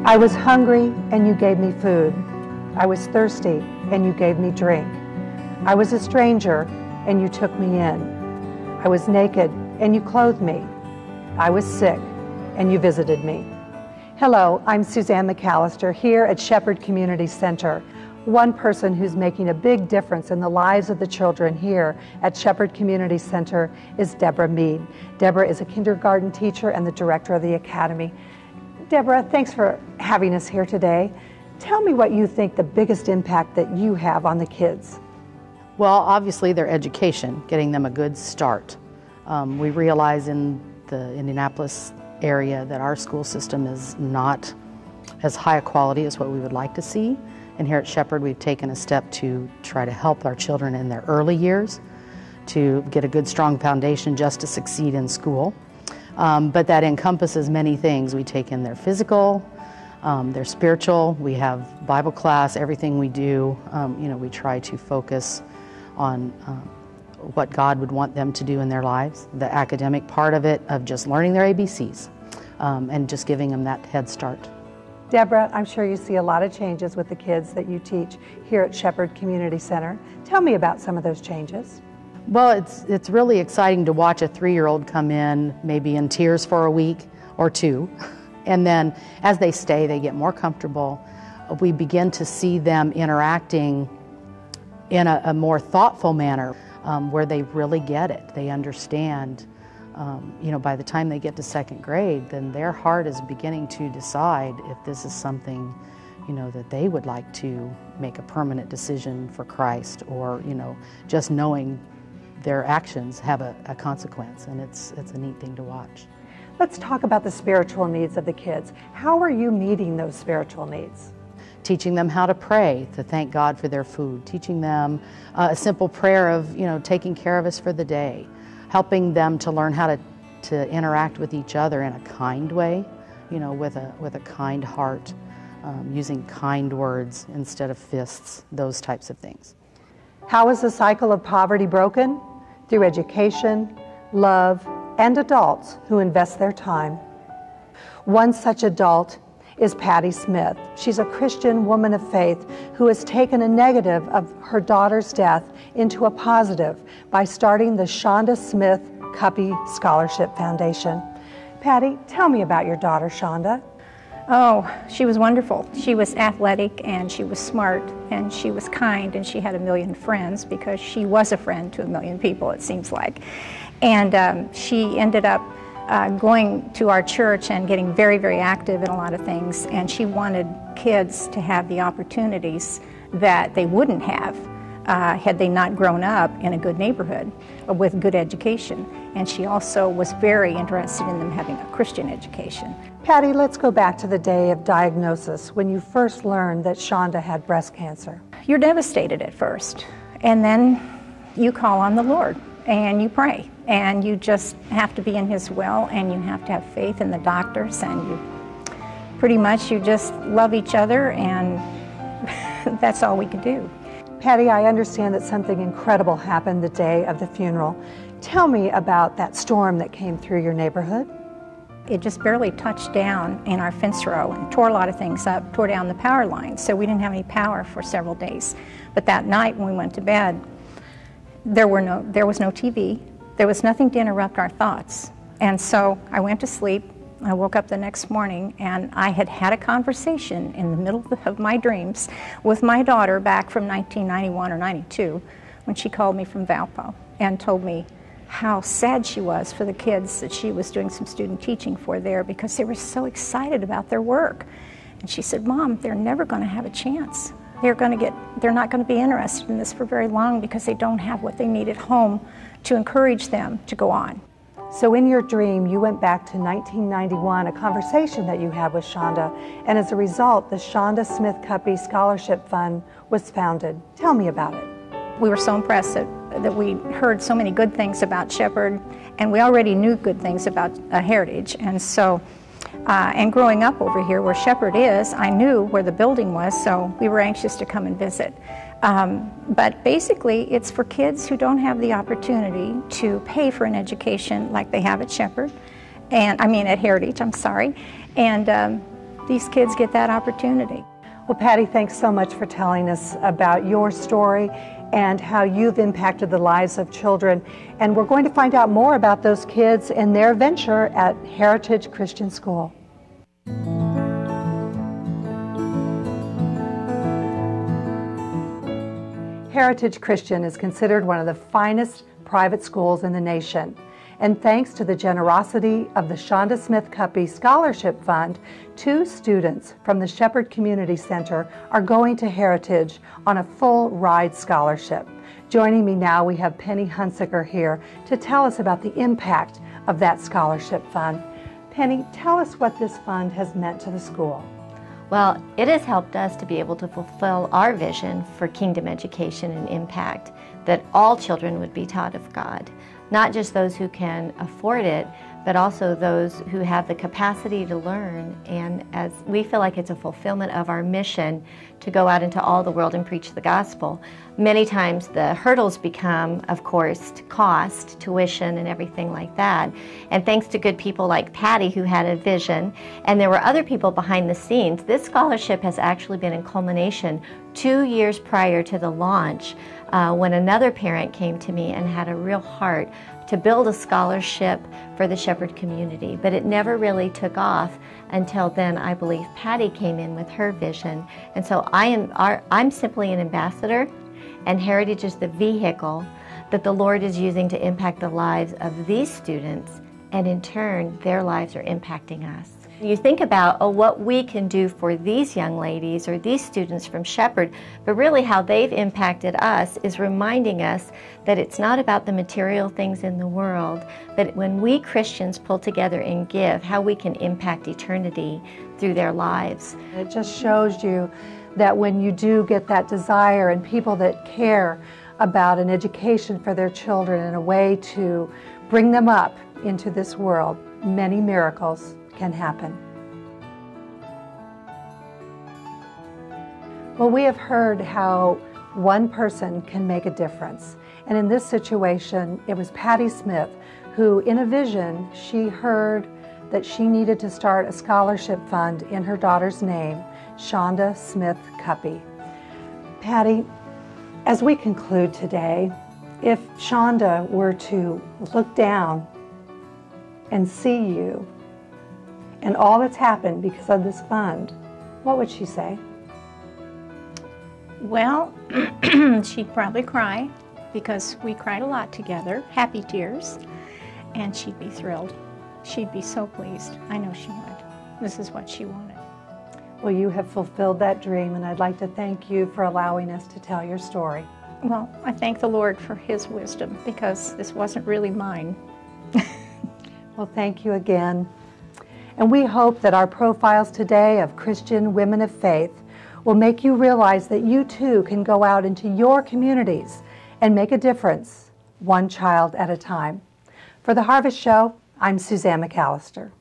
I was hungry, and you gave me food. I was thirsty, and you gave me drink. I was a stranger, and you took me in. I was naked, and you clothed me. I was sick, and you visited me. Hello, I'm Suzanne McAllister here at Shepherd Community Center. One person who's making a big difference in the lives of the children here at Shepherd Community Center is Deborah Mead. Deborah is a kindergarten teacher and the director of the academy. Deborah, thanks for having us here today. Tell me what you think the biggest impact that you have on the kids. Well, obviously their education, getting them a good start. We realize in the Indianapolis area that our school system is not as high a quality as what we would like to see. And here at Shepherd, we've taken a step to try to help our children in their early years to get a good, strong foundation just to succeed in school. But that encompasses many things. We take in their physical, their spiritual, we have Bible class, everything we do, we try to focus on what God would want them to do in their lives. The academic part of it, of just learning their ABCs, and just giving them that head start. Deborah, I'm sure you see a lot of changes with the kids that you teach here at Shepherd Community Center. Tell me about some of those changes. Well, it's really exciting to watch a 3-year-old come in, maybe in tears for a week or two, and then as they stay, they get more comfortable. We begin to see them interacting in a more thoughtful manner, where they really get it, they understand. By the time they get to 2nd grade, then their heart is beginning to decide if this is something, that they would like to make a permanent decision for Christ, or, just knowing their actions have a consequence, and it's a neat thing to watch. Let's talk about the spiritual needs of the kids. How are you meeting those spiritual needs? Teaching them how to pray, to thank God for their food, teaching them a simple prayer of, taking care of us for the day, helping them to learn how to interact with each other in a kind way, with a kind heart, using kind words instead of fists, those types of things. How is the cycle of poverty broken? Through education, love, and adults who invest their time. One such adult is Patty Smith. She's a Christian woman of faith who has taken a negative of her daughter's death into a positive by starting the Shonda Smith Cuppy Scholarship Foundation. Patty, tell me about your daughter, Shonda. Oh, she was wonderful. She was athletic, and she was smart, and she was kind, and she had 1 million friends because she was a friend to 1 million people, it seems like. And she ended up going to our church and getting very, very active in a lot of things, and she wanted kids to have the opportunities that they wouldn't have had they not grown up in a good neighborhood with good education. And she also was very interested in them having a Christian education. Patty, let's go back to the day of diagnosis when you first learned that Shonda had breast cancer. You're devastated at first, and then you call on the Lord and you pray, and you just have to be in His will, and you have to have faith in the doctors, and you just love each other, and that's all we could do. Patty, I understand that something incredible happened the day of the funeral. Tell me about that storm that came through your neighborhood. It just barely touched down in our fence row and tore a lot of things up, tore down the power lines, so we didn't have any power for several days. But that night when we went to bed, there was no TV. There was nothing to interrupt our thoughts. And so I went to sleep. I woke up the next morning, and I had a conversation in the middle of my dreams with my daughter back from 1991 or 92 when she called me from Valpo and told me how sad she was for the kids that she was doing some student teaching for there because they were so excited about their work. And she said, "Mom, they're never going to have a chance. They're not going to be interested in this for very long because they don't have what they need at home to encourage them to go on." So in your dream, you went back to 1991, a conversation that you had with Shonda, and as a result, the Shonda Smith Cuppy Scholarship Fund was founded. Tell me about it. We were so impressed that we heard so many good things about Shepherd, and we already knew good things about Heritage, and so and growing up over here where Shepherd is, I knew where the building was, so we were anxious to come and visit. But basically, it's for kids who don't have the opportunity to pay for an education like they have at Shepherd, and I mean at Heritage, I'm sorry. And these kids get that opportunity. Well, Patty, thanks so much for telling us about your story and how you've impacted the lives of children. And we're going to find out more about those kids and their venture at Heritage Christian School. Heritage Christian is considered one of the finest private schools in the nation. And thanks to the generosity of the Shonda Smith Cuppy Scholarship Fund, 2 students from the Shepherd Community Center are going to Heritage on a full ride scholarship. Joining me now, we have Penny Hunsaker here to tell us about the impact of that scholarship fund. Penny, tell us what this fund has meant to the school. Well, it has helped us to be able to fulfill our vision for kingdom education and impact, that all children would be taught of God. Not just those who can afford it, but also those who have the capacity to learn. And as we feel like it's a fulfillment of our mission to go out into all the world and preach the gospel. Many times the hurdles become, of course, cost, tuition, and everything like that. And thanks to good people like Patty, who had a vision, and there were other people behind the scenes, this scholarship has actually been in culmination 2 years prior to the launch, when another parent came to me and had a real heart to build a scholarship for the Shepherd community. But it never really took off until then, I believe, Patty came in with her vision. And so I'm simply an ambassador, and Heritage is the vehicle that the Lord is using to impact the lives of these students, and in turn, their lives are impacting us. You think about what we can do for these young ladies or these students from Shepherd, but really how they've impacted us is reminding us that it's not about the material things in the world, but when we Christians pull together and give, how we can impact eternity through their lives. It just shows you that when you do get that desire and people that care about an education for their children and a way to bring them up into this world, many miracles can happen. Well, we have heard how one person can make a difference. And in this situation, it was Patty Smith who, in a vision, she heard that she needed to start a scholarship fund in her daughter's name, Shonda Smith Cuppy. Patty, as we conclude today, if Shonda were to look down and see you and all that's happened because of this fund, what would she say? Well, she'd probably cry, because we cried a lot together, happy tears, and she'd be thrilled. She'd be so pleased. I know she would. This is what she wanted. Well, you have fulfilled that dream, and I'd like to thank you for allowing us to tell your story. Well, I thank the Lord for His wisdom, because this wasn't really mine. Well, thank you again. And we hope that our profiles today of Christian women of faith will make you realize that you too can go out into your communities and make a difference, one child at a time. For The Harvest Show, I'm Suzanne McAllister.